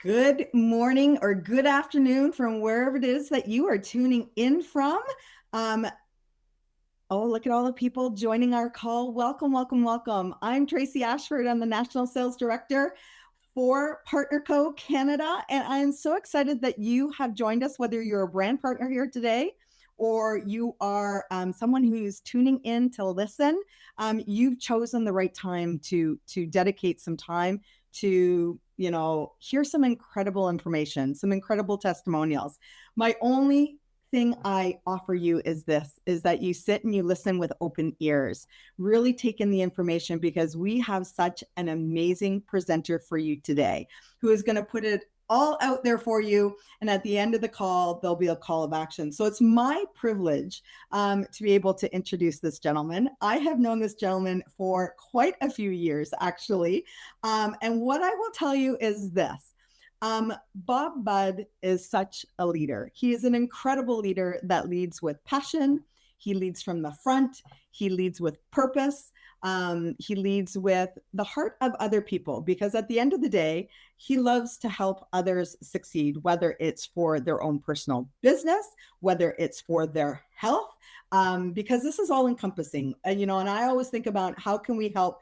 Good morning or good afternoon from wherever it is that you are tuning in from. Um, oh, look at all the people joining our call. Welcome, welcome, welcome. I'm Tracy Ashford. I'm the National Sales Director for PartnerCo Canada, and I'm so excited that you have joined us, whether you're a brand partner here today or you are someone who's tuning in to listen. You've chosen the right time to dedicate some time to hear some incredible information, some incredible testimonials. My only thing I offer you is this, is that you sit and you listen with open ears, really take in the information, because we have such an amazing presenter for you today who is going to put it all out there for you. And at the end of the call, there'll be a call of action. So it's my privilege to be able to introduce this gentleman. I have known this gentleman for quite a few years, actually. And what I will tell you is this. Bob Budd is such a leader. He is an incredible leader that leads with passion. He leads from the front. He leads with purpose. He leads with the heart of other people, because at the end of the day, he loves to help others succeed, whether it's for their own personal business, whether it's for their health, because this is all encompassing. And I always think about how can we help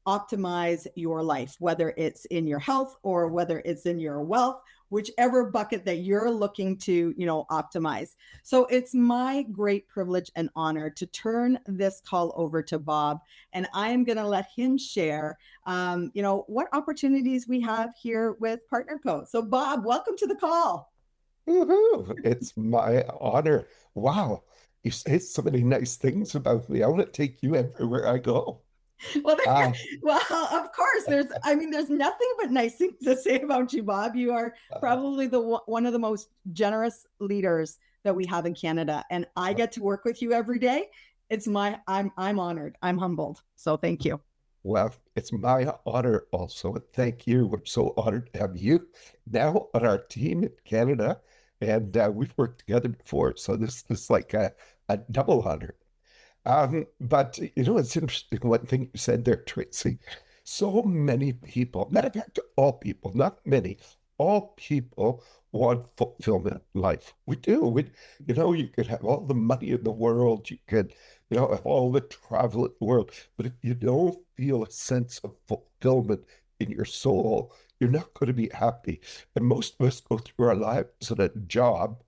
optimize your life, whether it's in your health or whether it's in your wealth, whichever bucket that you're looking to, optimize. So it's my great privilege and honor to turn this call over to Bob, and I am going to let him share, what opportunities we have here with PartnerCo. So Bob, welcome to the call. Woohoo! It's my honor. Wow. You say so many nice things about me. I want to take you everywhere I go. Well, Uh, well, of course, there's nothing but nice things to say about you, Bob. You are uh, probably one of the most generous leaders that we have in Canada, and I get to work with you every day. I'm honored. I'm humbled. So thank you. well, it's my honor also. And thank you. We're so honored to have you now on our team in Canada. And we've worked together before. So this is like a double honor. But it's interesting one thing you said there, Tracy. So many people, matter of fact, all people, not many, all people want fulfillment in life. We do. You could have all the money in the world, you could, have all the travel in the world, but if you don't feel a sense of fulfillment in your soul, you're not going to be happy. And most of us go through our lives at a job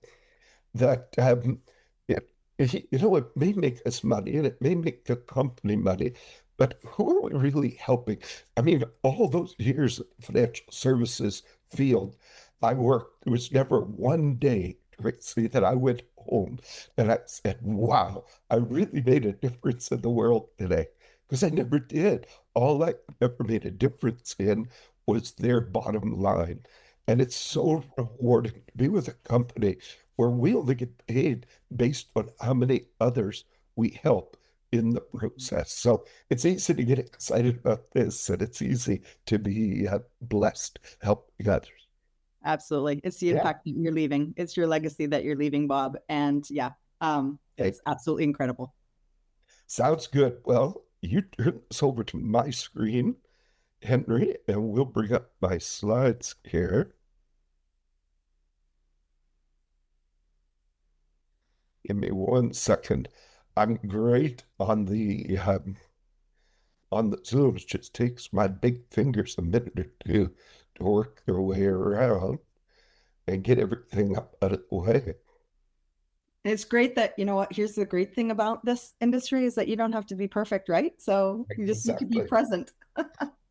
that it, it may make us money and it may make the company money, but who are we really helping? I mean, all those years in the financial services field I worked, there was never one day, Tracy, that I went home and I said, wow, I really made a difference in the world today. Because I never did. All I ever made a difference in was their bottom line. And it's so rewarding to be with a company where we only get paid based on how many others we help in the process. So it's easy to get excited about this, and it's easy to be blessed helping others. Absolutely, it's the Yeah. impact that you're leaving. It's your legacy that you're leaving, Bob. And yeah, Okay. it's absolutely incredible. Sounds good. Well, you turn this over to my screen, Henry, and we'll bring up my slides here. Give me 1 second. I'm great on the Zoom. It just takes my big fingers a minute or two to work their way around and get everything up out of the way. It's great that, what, here's the great thing about this industry is that you don't have to be perfect, right? So you just need to be Exactly. present.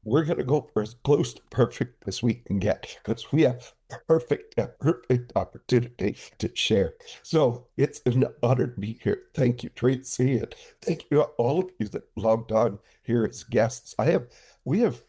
We're going to go for as close to perfect as we can get because we have a perfect opportunity to share. So it's an honor to be here. Thank you, Tracy, and thank you all of you that logged on here as guests. We have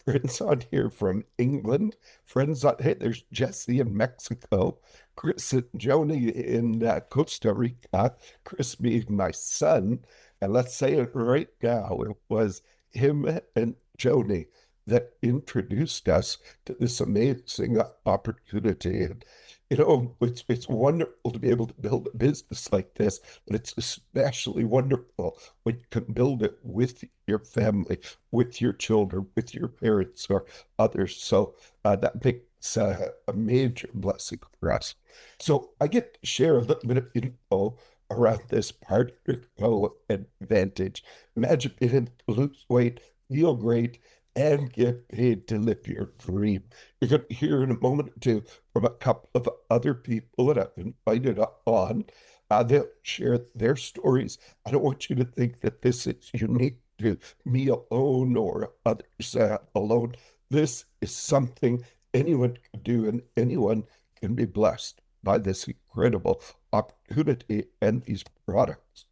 friends on here from England, friends on, hey, there's Jesse in Mexico, Chris and Joni in Costa Rica, Chris being my son, and let's say it right now, it was him and Joni that introduced us to this amazing opportunity. And, it's wonderful to be able to build a business like this, but it's especially wonderful when you can build it with your family, with your children, with your parents or others. So that makes It's a major blessing for us. So I get to share a little bit of info around this particle advantage. Imagine being able to lose weight, feel great, and get paid to live your dream. You're going to hear in a moment or two from a couple of other people that I've invited on. They'll share their stories. I don't want you to think that this is unique to me alone or others alone. This is something anyone can do, and anyone can be blessed by this incredible opportunity and these products.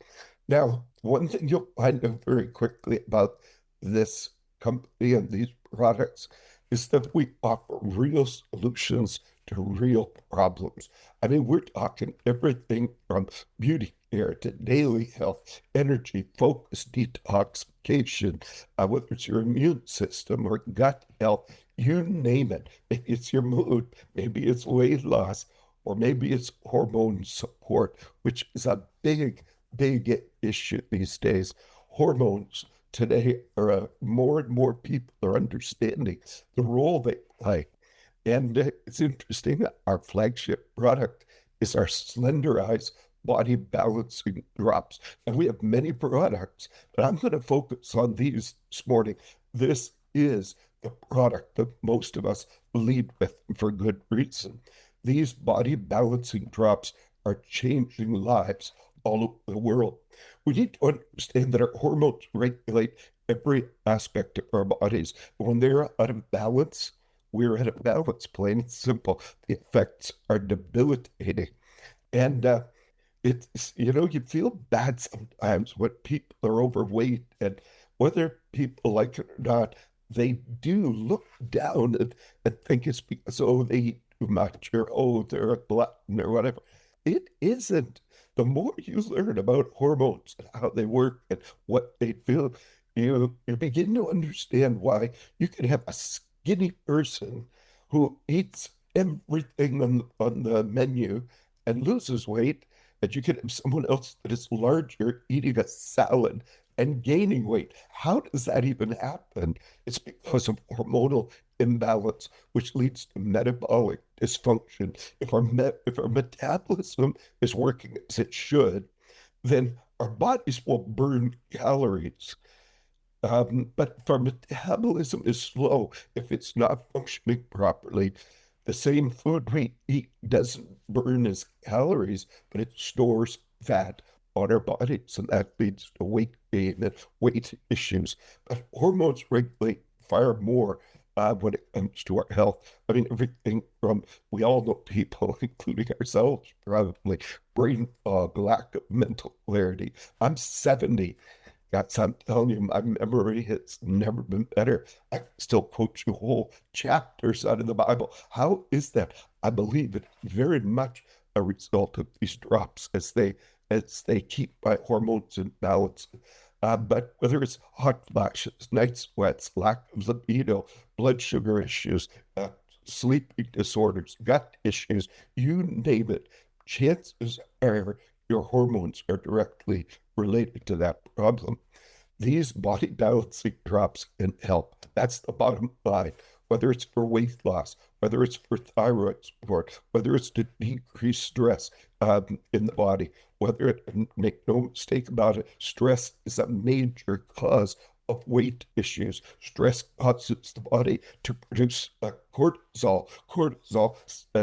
Now, one thing you'll find out very quickly about this company and these products is that we offer real solutions to real problems. I mean, we're talking everything from beauty care to daily health, energy, focus, detoxification, whether it's your immune system or gut health, you name it. Maybe it's your mood, maybe it's weight loss, or maybe it's hormone support, which is a big issue these days. Hormones today are more and more people are understanding the role they play. And it's interesting, our flagship product is our Slenderize body balancing drops. And we have many products, but I'm going to focus on these this morning. This is the product that most of us lead with for good reason. These body balancing drops are changing lives all over the world. We need to understand that our hormones regulate every aspect of our bodies. When they're out of balance, we're at a balance, plain and simple. The effects are debilitating. And you feel bad sometimes when people are overweight, and whether people like it or not, they do look down and think it's because, oh, they eat too much, or oh, they're a glutton, or whatever. It isn't. The more you learn about hormones and how they work and what they feel, you begin to understand why you can have a skinny person who eats everything on the menu and loses weight, and you can have someone else that is larger eating a salad and gaining weight. How does that even happen? It's because of hormonal imbalance, which leads to metabolic dysfunction. If our metabolism is working as it should, then our bodies will burn calories. But if our metabolism is slow, if it's not functioning properly, the same food we eat doesn't burn as calories, but it stores fat on our bodies, and that leads to weight gain and weight issues. But hormones regulate far more when it comes to our health. I mean, everything from, we all know people, including ourselves, probably brain fog, lack of mental clarity. I'm 70. Guys, I'm telling you, my memory has never been better. I can still quote you whole chapters out of the Bible. How is that? I believe it very much a result of these drops as they keep my hormones in balance. But whether it's hot flashes, night sweats, lack of libido, blood sugar issues, sleeping disorders, gut issues, you name it, chances are your hormones are directly related to that problem. These body balancing drops can help. That's the bottom line. Whether it's for weight loss, whether it's for thyroid support, whether it's to decrease stress in the body, whether it, make no mistake about it, stress is a major cause of weight issues. Stress causes the body to produce cortisol. Cortisol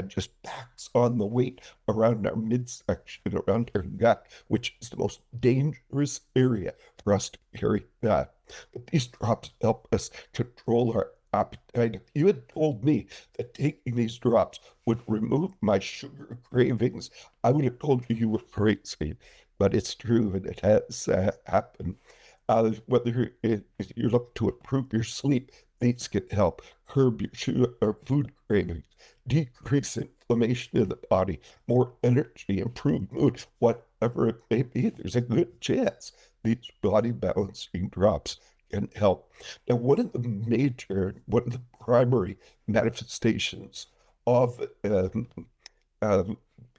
just packs on the weight around our midsection, around our gut, which is the most dangerous area for us to carry that. But these drops help us control our appetite. If you had told me that taking these drops would remove my sugar cravings, I would have told you you were crazy. But it's true, and it has happened. Whether if you look to improve your sleep, these can help curb your sugar or food cravings, decrease inflammation in the body, more energy, improve mood, whatever it may be. There's a good chance these body balancing drops can help. Now, one of the primary manifestations of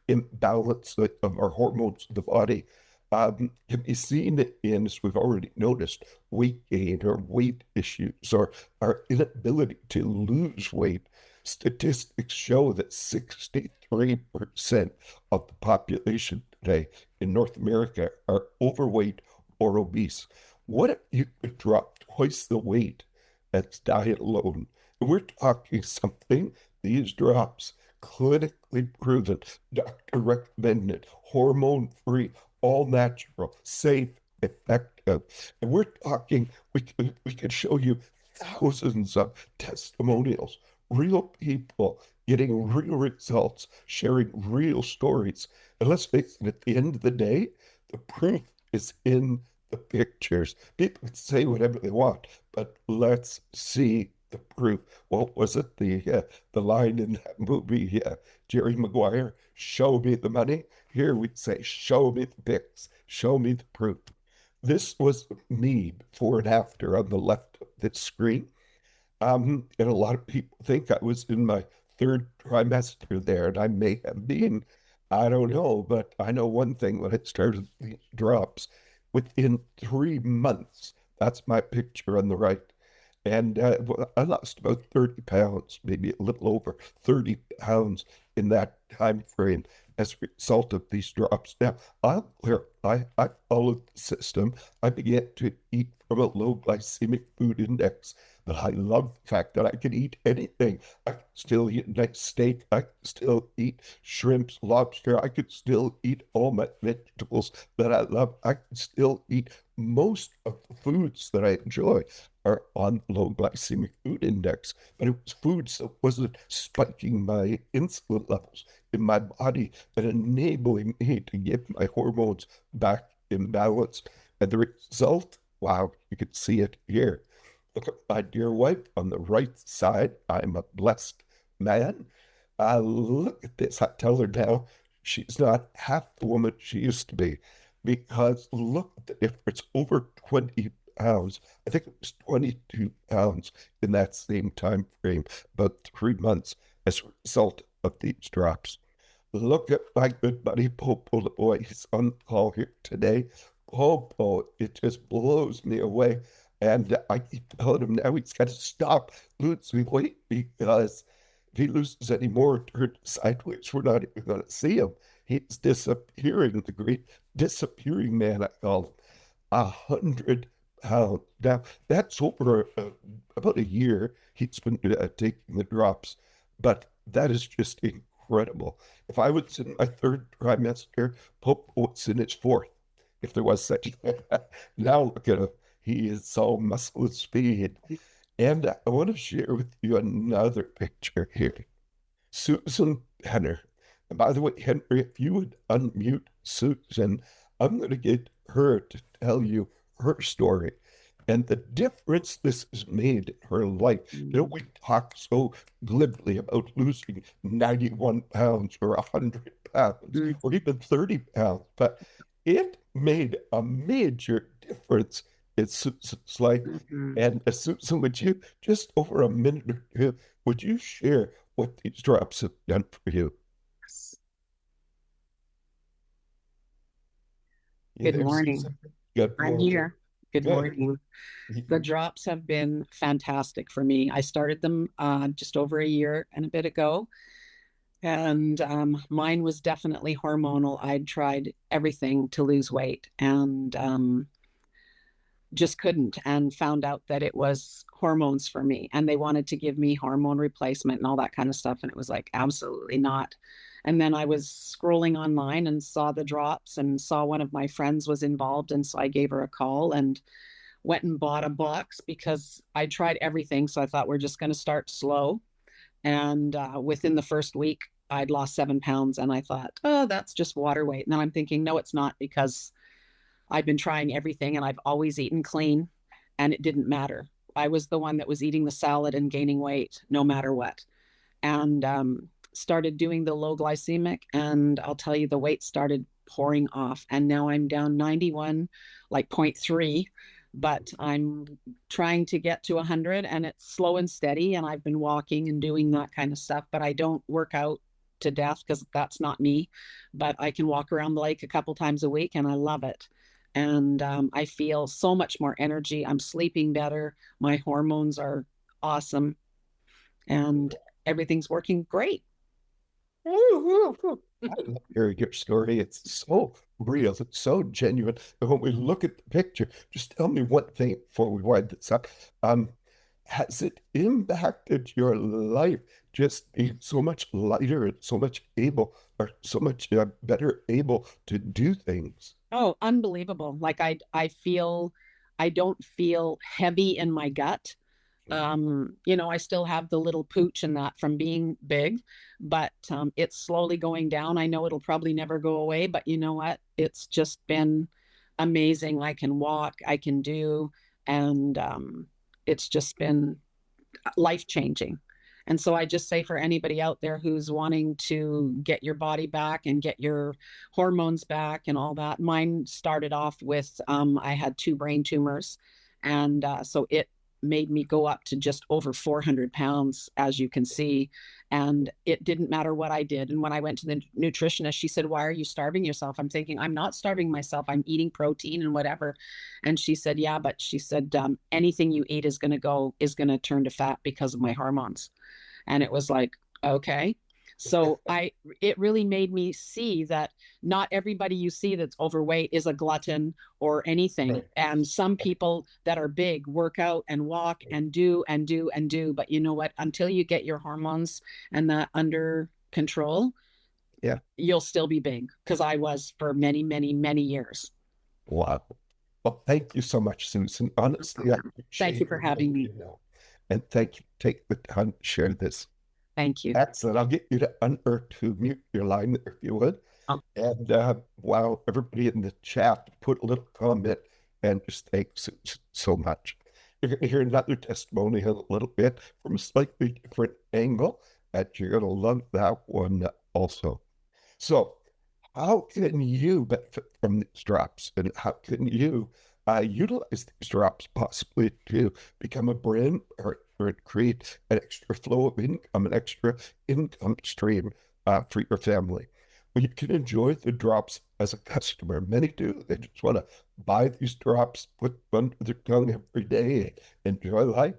imbalance of our hormones in the body can be seen in, as we've already noticed, weight gain or weight issues or our inability to lose weight. Statistics show that 63% of the population today in North America are overweight or obese. What if you could drop twice the weight as diet alone? And we're talking something, these drops, clinically proven, doctor recommended, hormone free, all natural, safe, effective. And we're talking, we could show you thousands of testimonials, real people getting real results, sharing real stories. And let's face it, at the end of the day, the proof is in the pictures. People can say whatever they want, but let's see the proof. What was it? The line in that movie, Jerry Maguire, show me the money. Here we say, show me the pics, show me the proof. This was me before and after on the left of the screen. And a lot of people think I was in my third trimester there, and I may have been. I don't know, but I know one thing when it started these drops, within 3 months, that's my picture on the right. And well, I lost about 30 pounds, maybe a little over 30 pounds in that time frame as a result of these drops. Now, I followed the system. I began to eat from a low glycemic food index. But I love the fact that I can eat anything. I can still eat a nice steak. I can still eat shrimps, lobster. I could still eat all my vegetables that I love. I can still eat most of the foods that I enjoy are on low glycemic food index. But it was foods that wasn't spiking my insulin levels in my body and enabling me to get my hormones back in balance. And the result, wow, you can see it here. Look at my dear wife on the right side. I'm a blessed man. Look at this. I tell her now she's not half the woman she used to be because look at the difference. Over 20 pounds. I think it was 22 pounds in that same time frame, about 3 months as a result of these drops. Look at my good buddy Popo the boy. He's on the call here today. Popo, it just blows me away. And I keep telling him now he's got to stop losing weight because if he loses any more, turn sideways, we're not even going to see him. He's disappearing, the great disappearing man, I call him. 100 pounds. Now, that's over about a year he's been taking the drops, but that is just incredible. If I was in my third trimester, Pope was in his fourth, if there was such. Now look at him. He is all muscle and speed. And I want to share with you another picture here. Susan Penner. And by the way, Henry, if you would unmute Susan, I'm going to get her to tell you her story and the difference this has made in her life. You know, we talk so glibly about losing 91 pounds or 100 pounds or even 30 pounds, but it made a major difference in Susan's life. And Susan, would you, just over a minute or two, would you share what these drops have done for you? You Good there, morning. Susan? Good I'm morning. here. Good Good. morning. The drops have been fantastic for me. I started them just over a year and a bit ago, and mine was definitely hormonal. I'd tried everything to lose weight and just couldn't, and found out that it was hormones for me. And they wanted to give me hormone replacement and all that kind of stuff. And it was like, absolutely not. And then I was scrolling online and saw the drops and saw one of my friends was involved. And so I gave her a call and went and bought a box because I tried everything. So I thought we're just going to start slow. And within the first week, I'd lost 7 pounds. And I thought, oh, that's just water weight. And then I'm thinking, no, it's not, because I've been trying everything and I've always eaten clean and it didn't matter. I was the one that was eating the salad and gaining weight no matter what. And started doing the low glycemic, and I'll tell you, the weight started pouring off. And now I'm down 91, like 0.3, but I'm trying to get to 100, and it's slow and steady. And I've been walking and doing that kind of stuff, but I don't work out to death because that's not me. But I can walk around the lake a couple times a week and I love it. And I feel so much more energy. I'm sleeping better. My hormones are awesome. And everything's working great. I love hearing your story. It's so real. It's so genuine. And when we look at the picture, just tell me one thing before we wind this up. Um, has it impacted your life just being so much lighter and so much able or so much better able to do things? Oh, unbelievable. Like I don't feel heavy in my gut. I still have the little pooch and that from being big, but it's slowly going down. I know it'll probably never go away, but you know what? It's just been amazing. I can walk, I can do, and it's just been life changing. And so I just say for anybody out there who's wanting to get your body back and get your hormones back and all that, mine started off with I had two brain tumors. And so it made me go up to just over 400 pounds, as you can see. And it didn't matter what I did. And when I went to the nutritionist, she said, "Why are you starving yourself?" I'm thinking, I'm not starving myself. I'm eating protein and whatever. And she said, "Yeah, but," she said, anything you eat is going to turn to fat because of my hormones." And it was like, okay. So it really made me see that not everybody you see that's overweight is a glutton or anything. Right. And some people that are big work out and walk and do and do and do. But you know what? Until you get your hormones and that under control, Yeah. you'll still be big, because I was for many, many, many years. Wow. Well, thank you so much, Susan. Honestly, I Thank you appreciate for everything having me. you know. And thank you for taking the time to share this. Thank you. Excellent. I'll get you to to mute your line if you would. Oh, And while everybody in the chat put a little comment and just thanks so much. You're going to hear another testimony in a little bit from a slightly different angle, and you're going to love that one also. So, how can you benefit from these drops, and how can you utilize these drops possibly to become a brand or create an extra flow of income, an extra income stream for your family? Well, you can enjoy the drops as a customer. Many do. They just want to buy these drops, put them under their tongue every day, and enjoy life.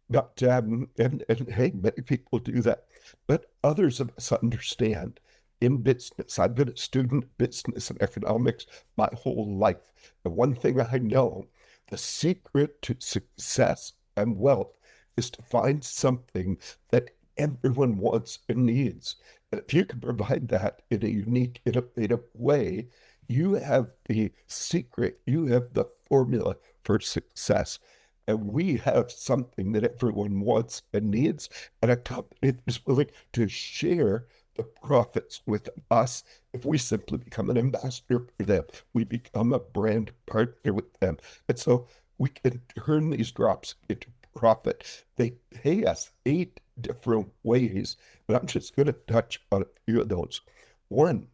But and hey, many people do that, but others of us understand. In business, I've been a student of business and economics my whole life. And one thing I know, the secret to success and wealth is to find something that everyone wants and needs. And if you can provide that in a unique, innovative way, you have the secret, you have the formula for success. And we have something that everyone wants and needs, and a company that is willing to share the profits with us. If we simply become an ambassador for them, we become a brand partner with them. And so we can turn these drops into profit. They pay us 8 different ways, and I'm just going to touch on a few of those. One,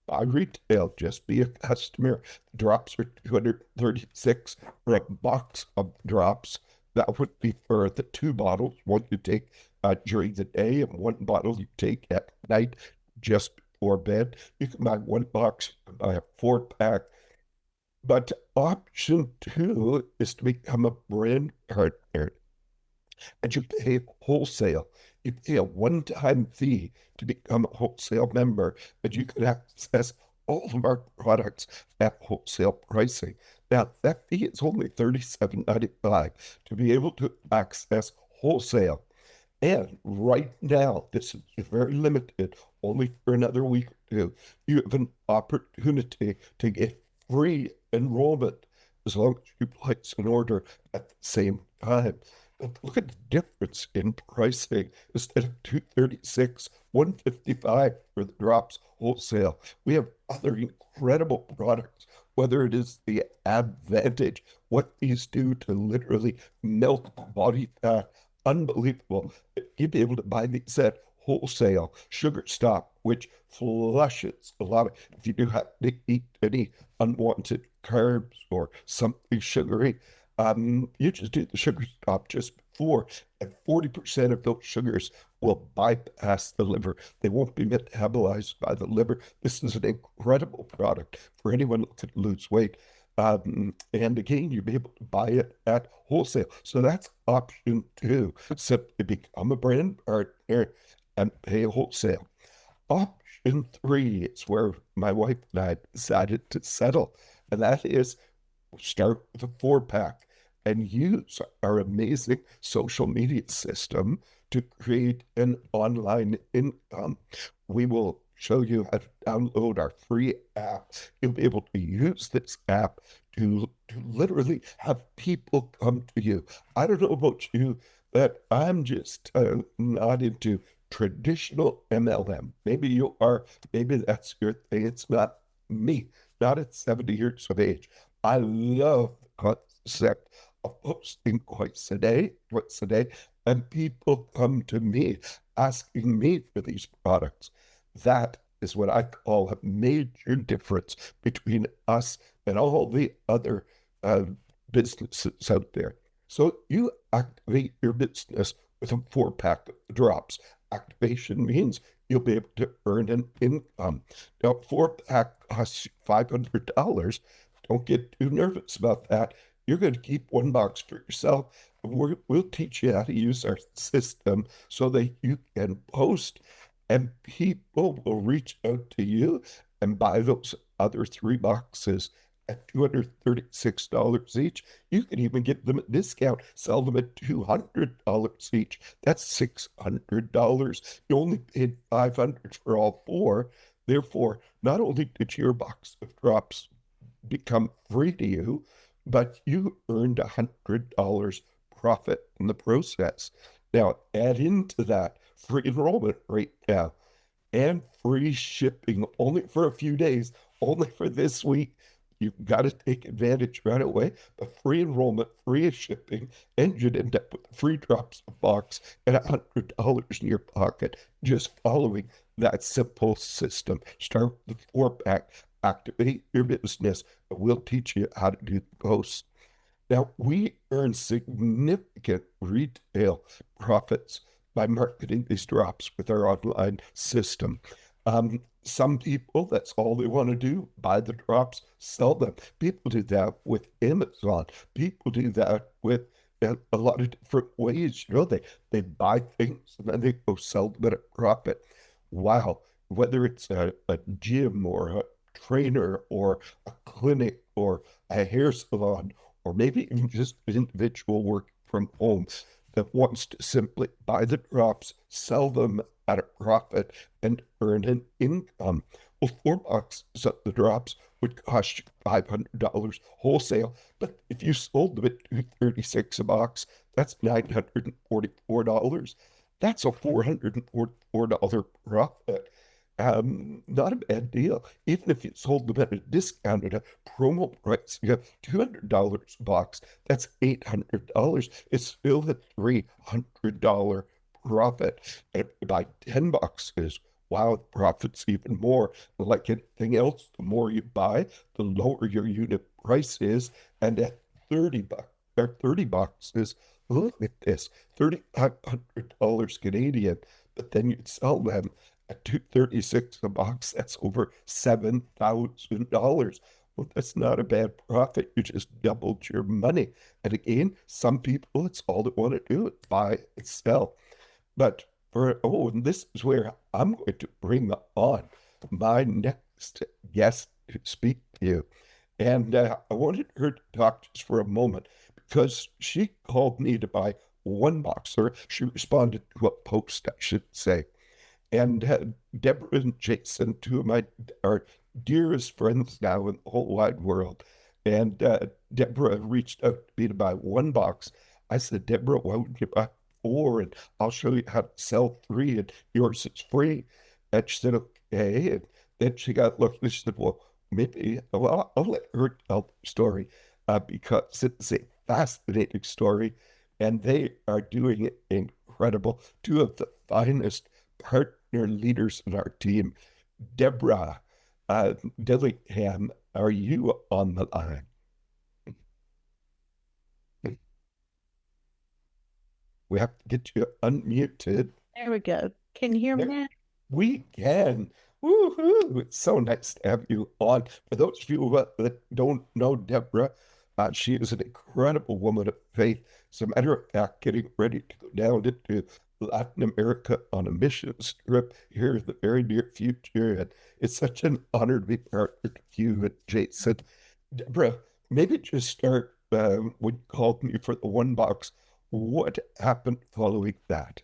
buy retail, just be a customer. The drops are 236 for a box of drops. That would be for the 2 bottles, one you take during the day and 1 bottle you take at night just before bed. You can buy 1 box, you can buy a 4-pack. But option 2 is to become a brand partner, and you pay wholesale. You pay a one-time fee to become a wholesale member, and you can access all of our products at wholesale pricing. Now, that fee is only $37.95 to be able to access wholesale. And right now, this is very limited, only for another week or two. You have an opportunity to get free enrollment as long as you place an order at the same time. But look at the difference in pricing. Instead of 236, 155 for the drops wholesale. We have other incredible products, whether it is the Advantage, what these do to literally melt body fat. Unbelievable. You'd be able to buy these at wholesale. Sugar Stop, which flushes a lot of, if you do have to eat any unwanted carbs or something sugary, you just do the Sugar Stop just before, and 40% of those sugars will bypass the liver. They won't be metabolized by the liver. This is an incredible product for anyone looking to lose weight. And again, you'll be able to buy it at wholesale. So that's option two. Simply become a brand partner and pay wholesale. Option three is where my wife and I decided to settle, and that is start with a 4-pack and use our amazing social media system to create an online income. We will show you how to download our free app. You'll be able to use this app to literally have people come to you. I don't know about you, but I'm just not into traditional MLM. Maybe you are, maybe that's your thing. It's not me, not at 70 years of age. I love the concept of posting twice a day, and people come to me asking me for these products. That is what I call a major difference between us and all the other uh, businesses out there. So you activate your business with a 4-pack drops. Activation means you'll be able to earn an income. Now, 4-pack costs $500. Don't get too nervous about that. You're going to keep one box for yourself. We'll teach you how to use our system so that you can post and people will reach out to you and buy those other 3 boxes at $236 each. You can even get them at discount, sell them at $200 each. That's $600. You only paid $500 for all four. Therefore, not only did your box of drops become free to you, but you earned $100 profit in the process. Now, add into that free enrollment right now and free shipping only for a few days, only for this week. You've got to take advantage right away. But free enrollment, free shipping, and you'd end up with a free drops box and $100 in your pocket just following that simple system. Start with the 4-pack, activate your business, and we'll teach you how to do the posts. Now, we earn significant retail profits by marketing these drops with our online system. Some people, that's all they want to do, buy the drops, sell them. People do that with Amazon. People do that with a lot of different ways. They buy things and then they go sell them at a profit. Wow. Whether it's a gym or a trainer or a clinic or a hair salon or maybe even just an individual working from home that wants to simply buy the drops, sell them at a profit, and earn an income. Well, 4 boxes of the drops would cost you $500 wholesale, but if you sold them at $236 a box, that's $944. That's a $444 profit. Not a bad deal. Even if you sold them at a discounted promo price, you have $200 a box. That's $800. It's still a $300 profit. And if you buy 10 boxes, wow, the profit's even more. Like anything else, the more you buy, the lower your unit price is. And at 30 bucks or 30 boxes, look at this, $3,500 Canadian, but then you'd sell them at $236 a box. That's over $7,000. Well, that's not a bad profit. You just doubled your money. And again, some people, it's all they want to do is buy and sell. But and this is where I'm going to bring on my next guest to speak to you. And I wanted her to talk just for a moment because she called me to buy one box, or she responded to a post, I should say. And Deborah and Jason, two of my our dearest friends now in the whole wide world. And Deborah reached out to me to buy one box. I said, Deborah, why wouldn't you buy four? And I'll show you how to sell three, and yours is free. And she said, okay. And then she got lucky. She said, well, maybe I'll let her tell the story because it's a fascinating story. And they are doing it incredible. Two of the finest partner leaders in our team. Deborah Dillingham, are you on the line? We have to get you unmuted. There we go. Can you hear me There, now? we can. Woohoo! It's so nice to have you on. For those of you that don't know Deborah, she is an incredible woman of faith. As a matter of fact, getting ready to go down into Latin America on a missions trip here in the very near future. And it's such an honor to be partnered with you and Jason. Deborah, maybe just start when you called me for the one box. What happened following that?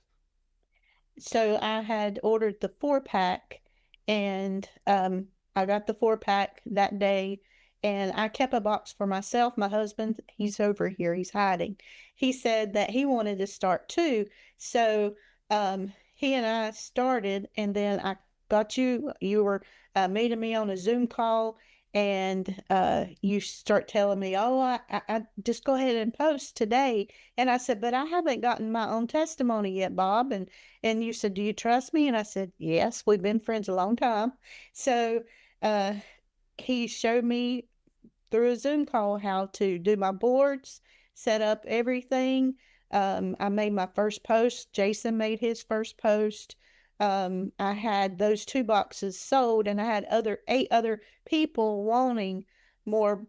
So I had ordered the 4-pack and I got the 4-pack that day and I kept a box for myself. My husband, he's over here, he's hiding. He said that he wanted to start too. So he and I started and then I got you were meeting me on a Zoom call and you start telling me, oh, I just go ahead and post today. And I said, but I haven't gotten my own testimony yet, Bob. And you said, do you trust me? And I said, yes, we've been friends a long time. So uh, he showed me through a Zoom call how to do my boards, set up everything. I made my first post. Jason made his first post. I had those 2 boxes sold, and I had 8 other people wanting more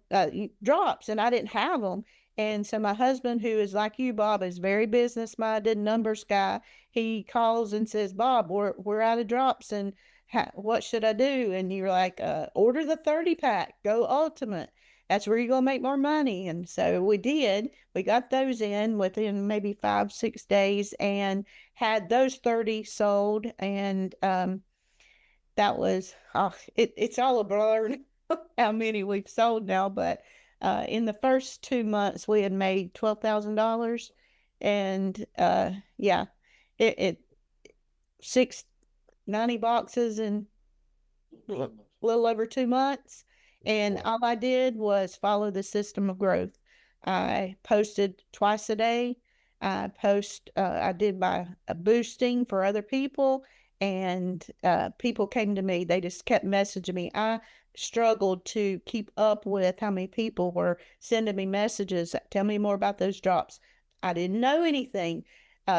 drops, and I didn't have them. And so my husband, who is like you, Bob, is very business minded, numbers guy. He calls and says, "Bob, we're out of drops, and what should I do?" And you're like, "Order the 30-pack, go Ultimate. That's where you're gonna make more money." And so we did. We got those in within maybe 5-6 days, and had those 30 sold. And that was it's all a blur how many we've sold now, but in the first 2 months we had made $12,000. And yeah, it 690 boxes in a little over 2 months. And all I did was follow the system of growth. I posted twice a day. I did my boosting for other people, and people came to me. They just kept messaging me. I struggled to keep up with how many people were sending me messages. Tell me more about those drops. I didn't know anything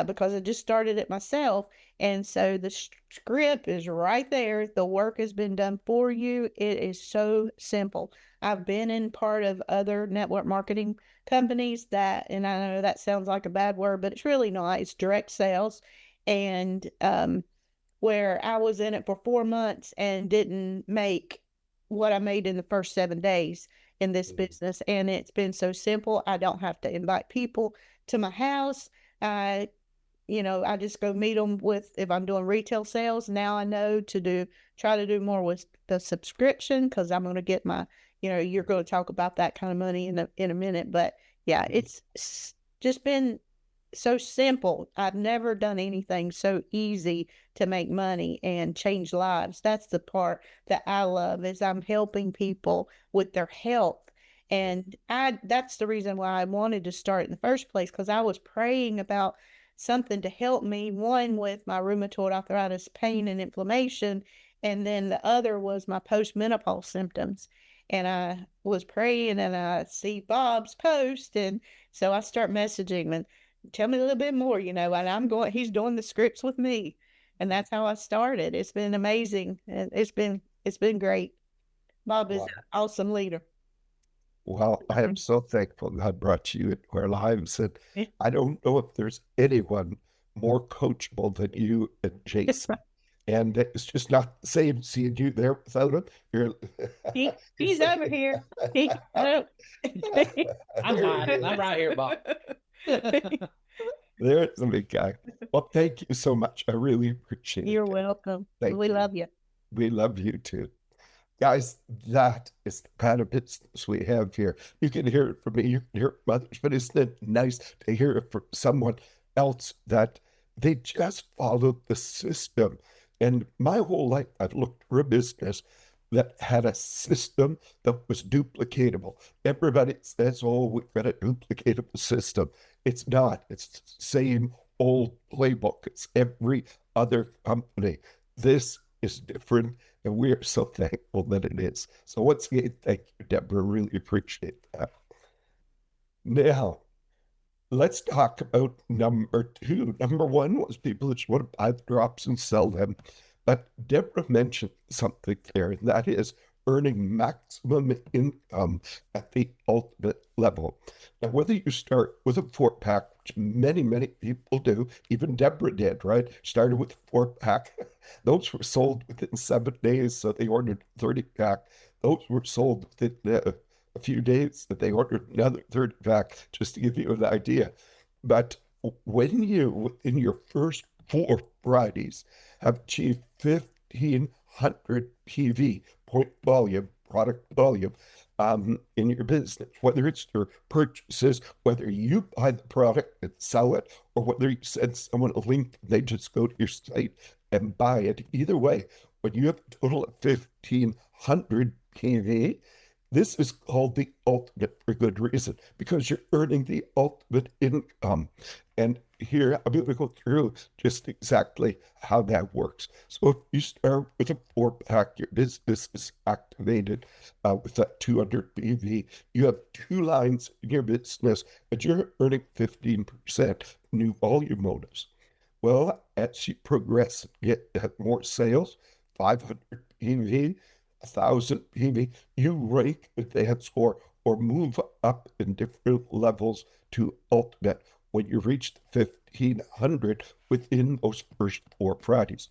because I just started it myself. And so the script is right there. The work has been done for you. It is so simple. I've been in part of other network marketing companies and I know that sounds like a bad word, but it's really not. It's direct sales. And where I was in it for 4 months and didn't make what I made in the first 7 days in this business. And it's been so simple. I don't have to invite people to my house. I just go meet them if I'm doing retail sales. Now I know try to do more with the subscription, because I'm going to get you're going to talk about that kind of money in a minute. But yeah, it's just been so simple. I've never done anything so easy to make money and change lives. That's the part that I love, is I'm helping people with their health. And that's the reason why I wanted to start in the first place, because I was praying about something to help me, one with my rheumatoid arthritis pain and inflammation, and then the other was my postmenopause symptoms. And I was praying and I see Bob's post, and so I start messaging and tell me a little bit more, and he's doing the scripts with me. And that's how I started. It's been amazing. And it's been great. Bob is an awesome leader. Well, I am so thankful God brought you into our lives. And I don't know if there's anyone more coachable than you and Jason. And it's just not the same seeing you there without him. He's over here. I'm right here, Bob. There's the big guy. Well, thank you so much. I really appreciate it. You're welcome. We love you. We love you too. Guys, that is the kind of business we have here. You can hear it from me, you can hear it from others, but isn't it nice to hear it from someone else that they just followed the system? And my whole life, I've looked for a business that had a system that was duplicatable. Everybody says, oh, we've got a duplicatable system. It's not. It's the same old playbook. It's every other company. This is different, and we are so thankful that it is. So once again, thank you, Deborah. Really appreciate that. Now, let's talk about number 2. Number 1 was people that just want to buy the drops and sell them. But Deborah mentioned something there, and that is earning maximum income at the ultimate level. Now, whether you start with a 4-pack, which many people do, even Deborah did, right? Started with a 4-pack. Those were sold within 7 days, so they ordered 30-pack. Those were sold within a few days, that they ordered another 30-pack, just to give you an idea. But when you, in your first 4 Fridays, have achieved 1,500 PV, point volume, product volume, in your business, whether it's your purchases, whether you buy the product and sell it, or whether you send someone a link and they just go to your site and buy it. Either way, when you have a total of 1,500 PV, this is called the ultimate for good reason, because you're earning the ultimate income. And here I'm going to go through just exactly how that works. So if you start with a 4-pack, your business is activated with that 200 PV. You have 2 lines in your business, and you're earning 15% new volume bonus. Well, as you progress, get more sales, 500 PV, 1,000 PV, you rank, advance, or move up in different levels to ultimate when you reach 1,500 within those first 4 Fridays.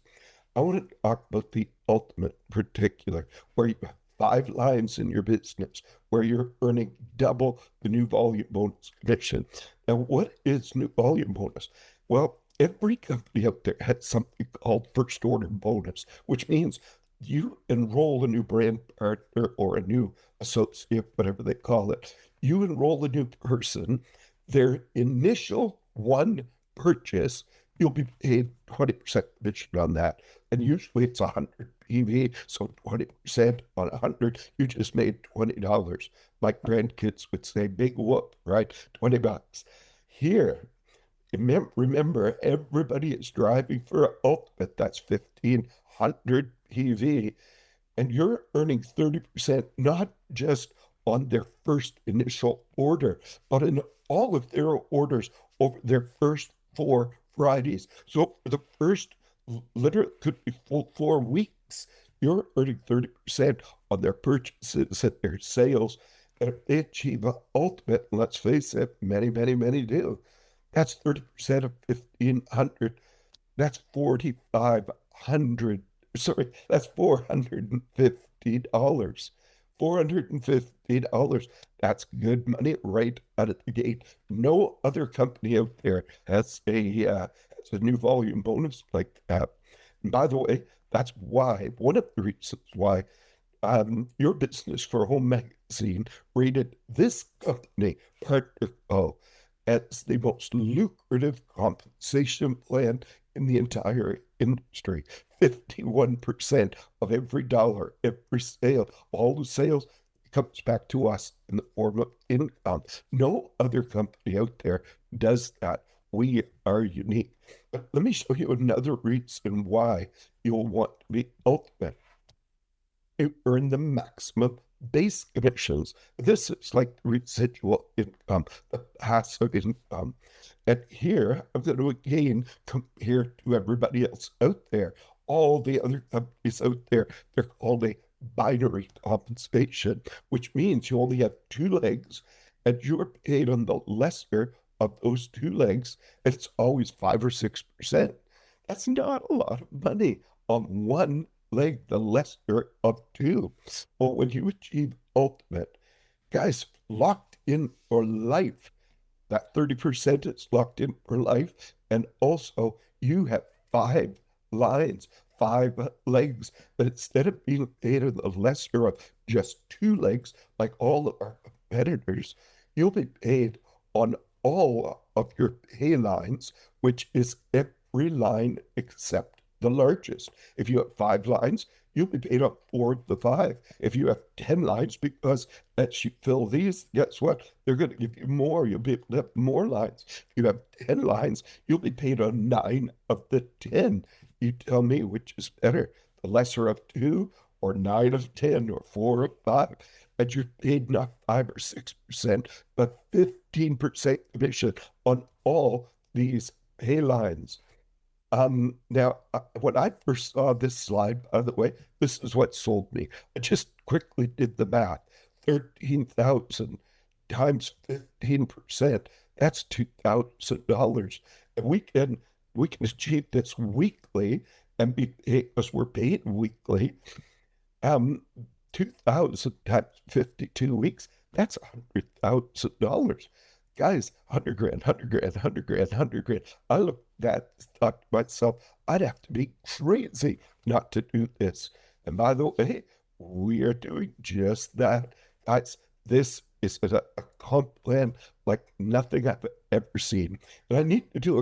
I want to talk about the ultimate in particular, where you have 5 lines in your business, where you're earning double the new volume bonus commission. Now, what is new volume bonus? Well, every company out there has something called first order bonus, which means you enroll a new brand partner or a new associate, whatever they call it. You enroll a new person, their initial one purchase, you'll be paid 20% commission on that. And usually it's 100 PV, so 20% on 100, you just made $20. My grandkids would say, big whoop, right? $20. Here, remember, everybody is driving for an ultimate. That's 1,500 PV, and you're earning 30% not just on their first initial order, but in all of their orders over their first 4 Fridays. So for the first, literally, could be full 4 weeks, you're earning 30% on their purchases and their sales. And if they achieve an ultimate, let's face it, many do. That's 30% of 1,500. That's 4,500. Sorry, that's $450. $450. That's good money right out of the gate. No other company out there has a new volume bonus like that. And by the way, that's why, one of the reasons why your Business for Home magazine rated this company, Partner Co, as the most lucrative compensation plan in the entire industry. 51% of every dollar, every sale, all the sales comes back to us in the form of income. No other company out there does that. We are unique. But let me show you another reason why you'll want to be ultimate. You earn the maximum base commissions. This is like residual income, the passive income. And here I'm going to again compare to everybody else out there. All the other companies out there, they're called a binary compensation, which means you only have 2 legs and you're paid on the lesser of those 2 legs, and it's always 5 or 6%. That's not a lot of money on one leg, the lesser of 2. Well, when you achieve ultimate, guys, locked in for life. That 30% is locked in for life. And also, you have 5 lines, 5 legs. But instead of being paid on the lesser of just 2 legs, like all of our competitors, you'll be paid on all of your pay lines, which is every line except the largest. If you have 5 lines, you'll be paid on 4 of the 5. If you have 10 lines, because as you fill these, guess what? They're going to give you more. You'll be able to have more lines. If you have 10 lines, you'll be paid on 9 of the 10. You tell me which is better, the lesser of 2, or 9 of 10, or 4 of 5. And you're paid not 5 or 6%, but 15% commission on all these pay lines. Now, when I first saw this slide, by the way, this is what sold me. I just quickly did the math. 13,000 times 15%, that's $2,000. And we can achieve this weekly and be because we're paid weekly. Um, 2,000 times 52 weeks, that's $100,000. Guys, 100 grand, 100 grand, 100 grand, 100 grand. I looked at that, thought to myself, I'd have to be crazy not to do this. And by the way, we are doing just that. Guys, this is a comp plan like nothing I've ever seen. And I need to do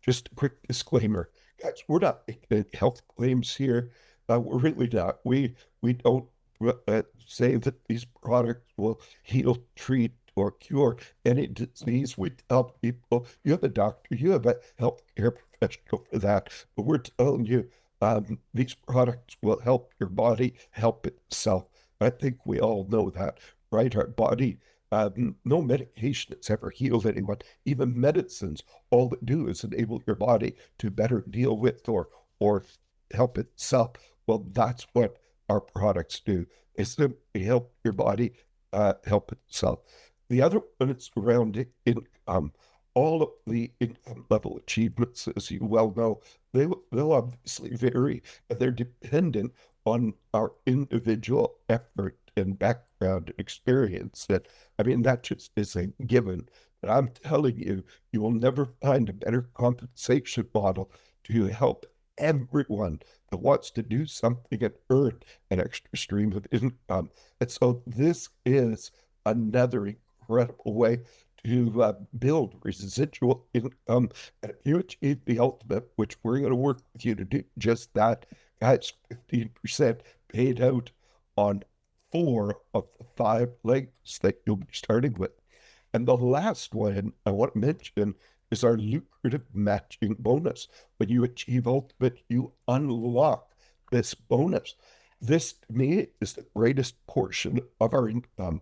just a quick disclaimer. Guys, we're not making health claims here. We're really not. We don't say that these products will heal, treat, or cure any disease. We tell people, you have a doctor, you have a healthcare professional for that. But we're telling you, these products will help your body help itself. I think we all know that, right? Our body, no medication has ever healed anyone. Even medicines, all they do is enable your body to better deal with or help itself. Well, that's what our products do. They simply help your body help itself. The other one is around income. All of the income level achievements, as you well know, they'll obviously vary, but they're dependent on our individual effort and background and experience. That I mean, that just is a given. But I'm telling you, you will never find a better compensation model to help everyone that wants to do something and earn an extra stream of income. And so this is another incredible way to build residual income. And if you achieve the ultimate, which we're going to work with you to do just that, guys, 15% paid out on 4 of the 5 legs that you'll be starting with. And the last one I want to mention is our lucrative matching bonus. When you achieve ultimate, you unlock this bonus. This, to me, is the greatest portion of our income.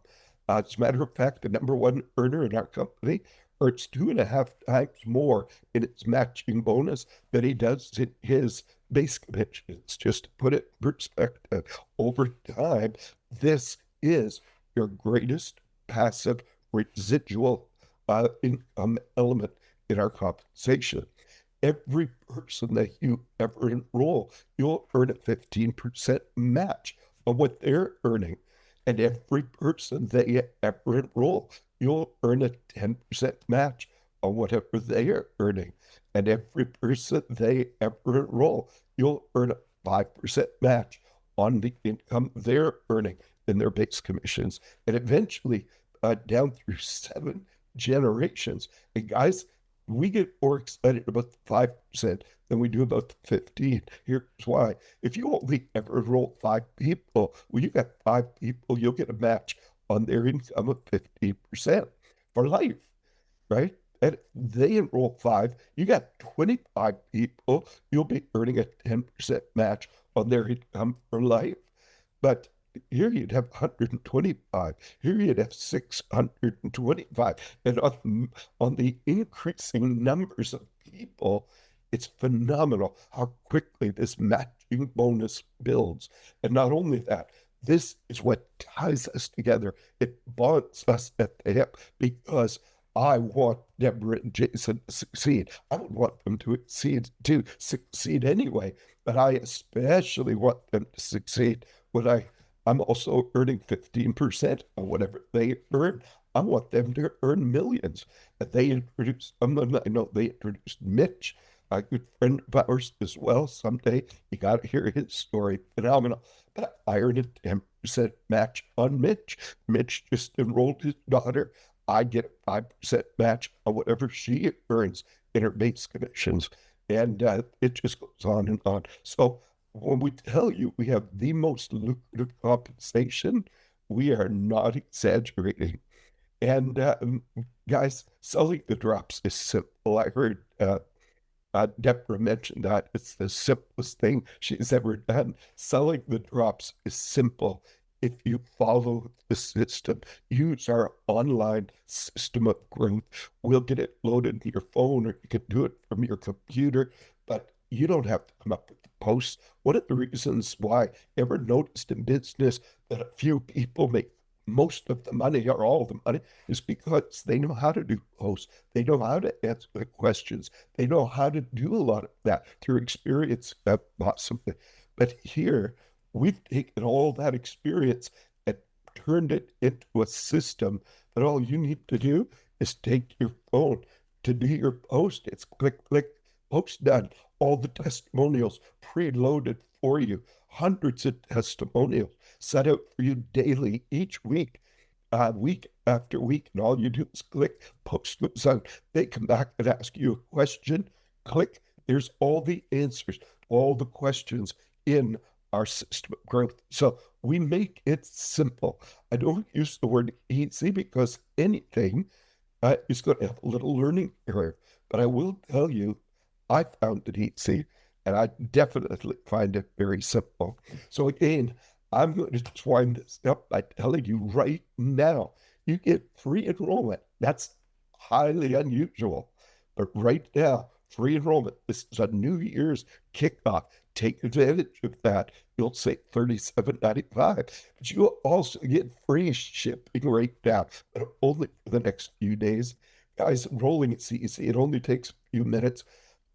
As a matter of fact, the number one earner in our company earns 2.5 times more in its matching bonus than he does in his base commissions. Just to put it in perspective, over time, this is your greatest passive residual income element in our compensation. Every person that you ever enroll, you'll earn a 15% match on what they're earning. And every person they ever enroll, you'll earn a 10% match on whatever they are earning. And every person they ever enroll, you'll earn a 5% match on the income they're earning in their base commissions. And eventually, down through 7 generations. And guys, we get more excited about the 5% than we do about the 15. Here's why. If you only ever enroll 5 people, well, you got 5 people, you'll get a match on their income of 15% for life, right? And if they enroll 5, you got 25 people, you'll be earning a 10% match on their income for life. But here you'd have 125. Here you'd have 625. And on the increasing numbers of people, it's phenomenal how quickly this matching bonus builds. And not only that, this is what ties us together. It bonds us at the hip because I want Deborah and Jason to succeed. I would want them to succeed anyway, but I especially want them to succeed when I'm also earning 15% on whatever they earn. I want them to earn millions. They introduced someone, I know they introduced Mitch, a good friend of ours as well. Someday you got to hear his story. Phenomenal. But I earned a 10% match on Mitch. Mitch just enrolled his daughter. I get a 5% match on whatever she earns in her base commissions. And it just goes on and on. So when we tell you we have the most lucrative compensation, we are not exaggerating. And guys, selling the drops is simple. I heard Deborah mentioned that it's the simplest thing she's ever done. Selling the drops is simple. if you follow the system, use our online system of growth. We'll get it loaded into your phone, or you can do it from your computer, but you don't have to come up with the posts. One of the reasons why, ever noticed in business that a few people make most of the money or all the money, is because they know how to do posts. They know how to answer the questions. They know how to do a lot of that through experience. Possibly. But here, we've taken all that experience and turned it into a system that all you need to do is take your phone to do your post. It's click, click, post done. All the testimonials preloaded for you, hundreds of testimonials set out for you daily each week, week after week. And all you do is click, post goes out. They come back and ask you a question, click, there's all the answers, all the questions in our system of growth. So we make it simple. I don't use the word easy because anything is going to have a little learning curve. But I will tell you, I found it easy, and I definitely find it very simple. So again, I'm going to wind this up by telling you right now, you get free enrollment. That's highly unusual, but right now, free enrollment. This is a New Year's kickoff. Take advantage of that. You'll save $37.95, but you'll also get free shipping right now, but only for the next few days. Guys, enrolling is easy. It only takes a few minutes.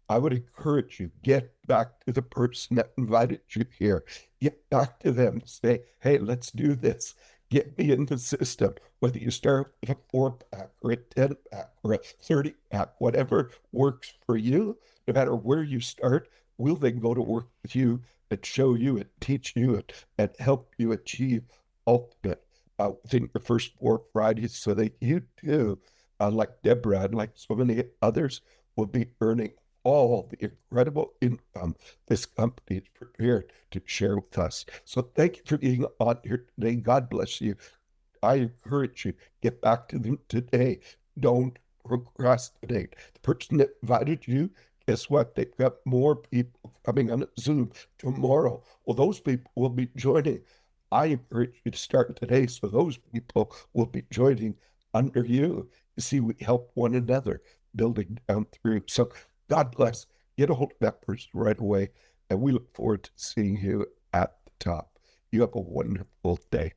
I would encourage you, get back to the person that invited you here. Get back to them. Say, hey, let's do this. Get me in the system, whether you start with a 4-pack or a 10-pack or a 30-pack, whatever works for you, no matter where you start, we'll then go to work with you and show you and teach you and help you achieve ultimate within your first 4 Fridays, so that you too, like Deborah and like so many others, will be earning all the incredible income this company is prepared to share with us. So thank you for being on here today. God bless you. I encourage you, get back to them today. Don't procrastinate. The person that invited you, guess what? They've got more people coming on Zoom tomorrow. Well, those people will be joining. I encourage you to start today, so those people will be joining under you. You see, we help one another building down through. So God bless. Get a hold of that person right away, and we look forward to seeing you at the top. You have a wonderful day.